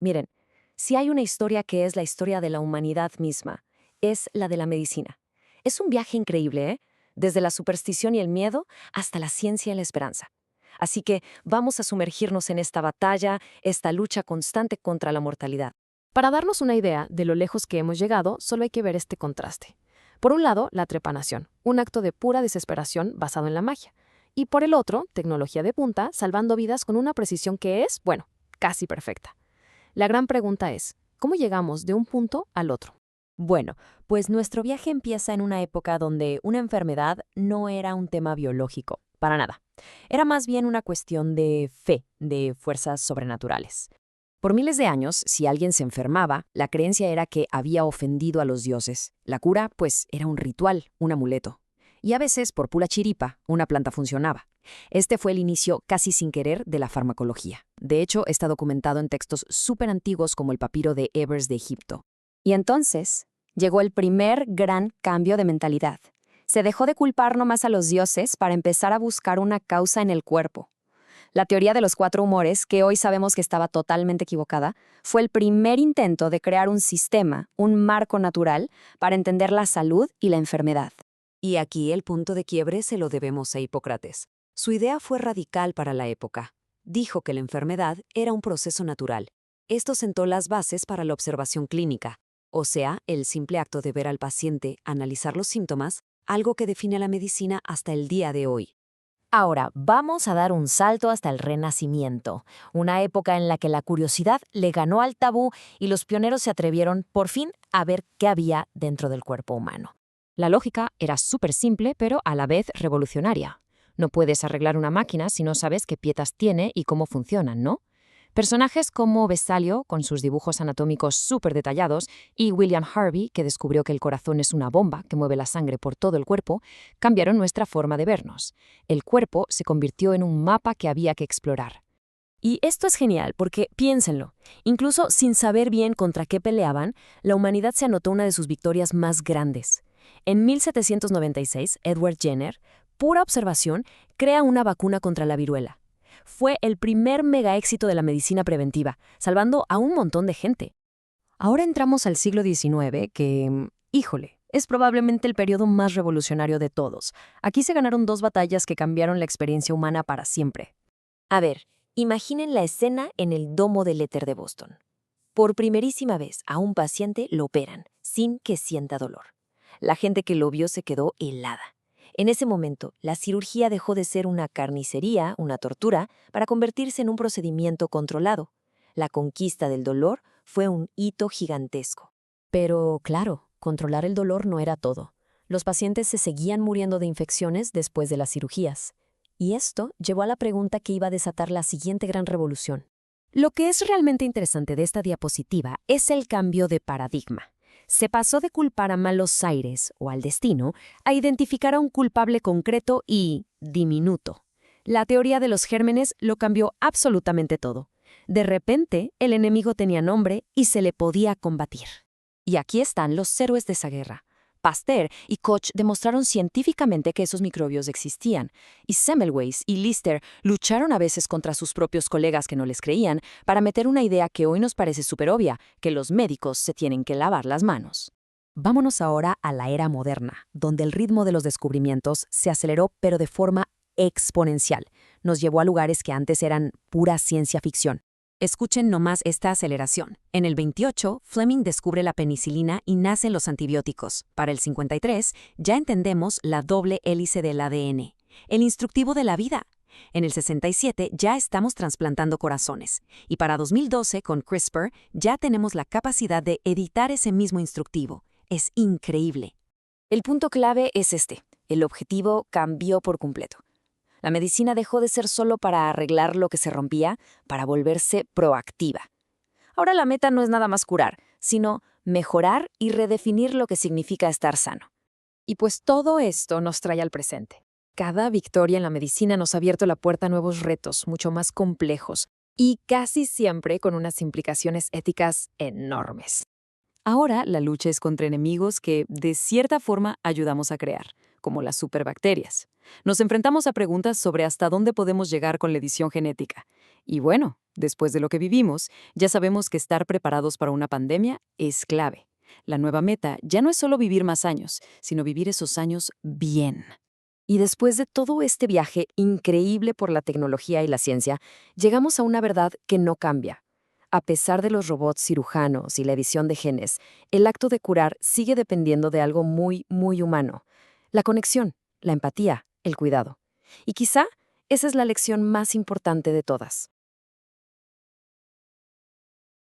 Miren, si hay una historia que es la historia de la humanidad misma, es la de la medicina. Es un viaje increíble, ¿eh? Desde la superstición y el miedo hasta la ciencia y la esperanza. Así que vamos a sumergirnos en esta batalla, esta lucha constante contra la mortalidad. Para darnos una idea de lo lejos que hemos llegado, solo hay que ver este contraste. Por un lado, la trepanación, un acto de pura desesperación basado en la magia. Y por el otro, tecnología de punta, salvando vidas con una precisión que es, bueno, casi perfecta. La gran pregunta es, ¿cómo llegamos de un punto al otro? Bueno, pues nuestro viaje empieza en una época donde una enfermedad no era un tema biológico, para nada. Era más bien una cuestión de fe, de fuerzas sobrenaturales. Por miles de años, si alguien se enfermaba, la creencia era que había ofendido a los dioses. La cura, pues, era un ritual, un amuleto. Y a veces, por pura chiripa, una planta funcionaba. Este fue el inicio, casi sin querer, de la farmacología. De hecho, está documentado en textos súper antiguos como el papiro de Ebers de Egipto. Y entonces, llegó el primer gran cambio de mentalidad. Se dejó de culpar nomás a los dioses para empezar a buscar una causa en el cuerpo. La teoría de los 4 humores, que hoy sabemos que estaba totalmente equivocada, fue el primer intento de crear un sistema, un marco natural, para entender la salud y la enfermedad. Y aquí el punto de quiebre se lo debemos a Hipócrates. Su idea fue radical para la época. Dijo que la enfermedad era un proceso natural. Esto sentó las bases para la observación clínica, o sea, el simple acto de ver al paciente, analizar los síntomas, algo que define la medicina hasta el día de hoy. Ahora, vamos a dar un salto hasta el Renacimiento, una época en la que la curiosidad le ganó al tabú y los pioneros se atrevieron, por fin, a ver qué había dentro del cuerpo humano. La lógica era súper simple, pero a la vez revolucionaria. No puedes arreglar una máquina si no sabes qué piezas tiene y cómo funcionan, ¿no? Personajes como Vesalio, con sus dibujos anatómicos súper detallados, y William Harvey, que descubrió que el corazón es una bomba que mueve la sangre por todo el cuerpo, cambiaron nuestra forma de vernos. El cuerpo se convirtió en un mapa que había que explorar. Y esto es genial porque, piénsenlo, incluso sin saber bien contra qué peleaban, la humanidad se anotó una de sus victorias más grandes. En 1796, Edward Jenner, pura observación, crea una vacuna contra la viruela. Fue el primer mega éxito de la medicina preventiva, salvando a un montón de gente. Ahora entramos al siglo XIX, que, híjole, es probablemente el periodo más revolucionario de todos. Aquí se ganaron 2 batallas que cambiaron la experiencia humana para siempre. A ver, imaginen la escena en el Domo del Éter de Boston. Por primerísima vez a un paciente lo operan, sin que sienta dolor. La gente que lo vio se quedó helada. En ese momento, la cirugía dejó de ser una carnicería, una tortura, para convertirse en un procedimiento controlado. La conquista del dolor fue un hito gigantesco. Pero, claro, controlar el dolor no era todo. Los pacientes se seguían muriendo de infecciones después de las cirugías. Y esto llevó a la pregunta que iba a desatar la siguiente gran revolución. Lo que es realmente interesante de esta diapositiva es el cambio de paradigma. Se pasó de culpar a malos aires o al destino a identificar a un culpable concreto y diminuto. La teoría de los gérmenes lo cambió absolutamente todo. De repente, el enemigo tenía nombre y se le podía combatir. Y aquí están los héroes de esa guerra. Pasteur y Koch demostraron científicamente que esos microbios existían, y Semmelweis y Lister lucharon a veces contra sus propios colegas que no les creían para meter una idea que hoy nos parece súper obvia, que los médicos se tienen que lavar las manos. Vámonos ahora a la era moderna, donde el ritmo de los descubrimientos se aceleró pero de forma exponencial. Nos llevó a lugares que antes eran pura ciencia ficción. Escuchen nomás esta aceleración. En el 28, Fleming descubre la penicilina y nacen los antibióticos. Para el 53, ya entendemos la doble hélice del ADN, el instructivo de la vida. En el 67 ya estamos trasplantando corazones. Y para 2012, con CRISPR, ya tenemos la capacidad de editar ese mismo instructivo. Es increíble. El punto clave es este. El objetivo cambió por completo. La medicina dejó de ser solo para arreglar lo que se rompía, para volverse proactiva. Ahora la meta no es nada más curar, sino mejorar y redefinir lo que significa estar sano. Y pues todo esto nos trae al presente. Cada victoria en la medicina nos ha abierto la puerta a nuevos retos, mucho más complejos, y casi siempre con unas implicaciones éticas enormes. Ahora la lucha es contra enemigos que, de cierta forma, ayudamos a crear, como las superbacterias. Nos enfrentamos a preguntas sobre hasta dónde podemos llegar con la edición genética. Y bueno, después de lo que vivimos, ya sabemos que estar preparados para una pandemia es clave. La nueva meta ya no es solo vivir más años, sino vivir esos años bien. Y después de todo este viaje increíble por la tecnología y la ciencia, llegamos a una verdad que no cambia. A pesar de los robots cirujanos y la edición de genes, el acto de curar sigue dependiendo de algo muy, muy humano. La conexión, la empatía, el cuidado. Y quizá esa es la lección más importante de todas.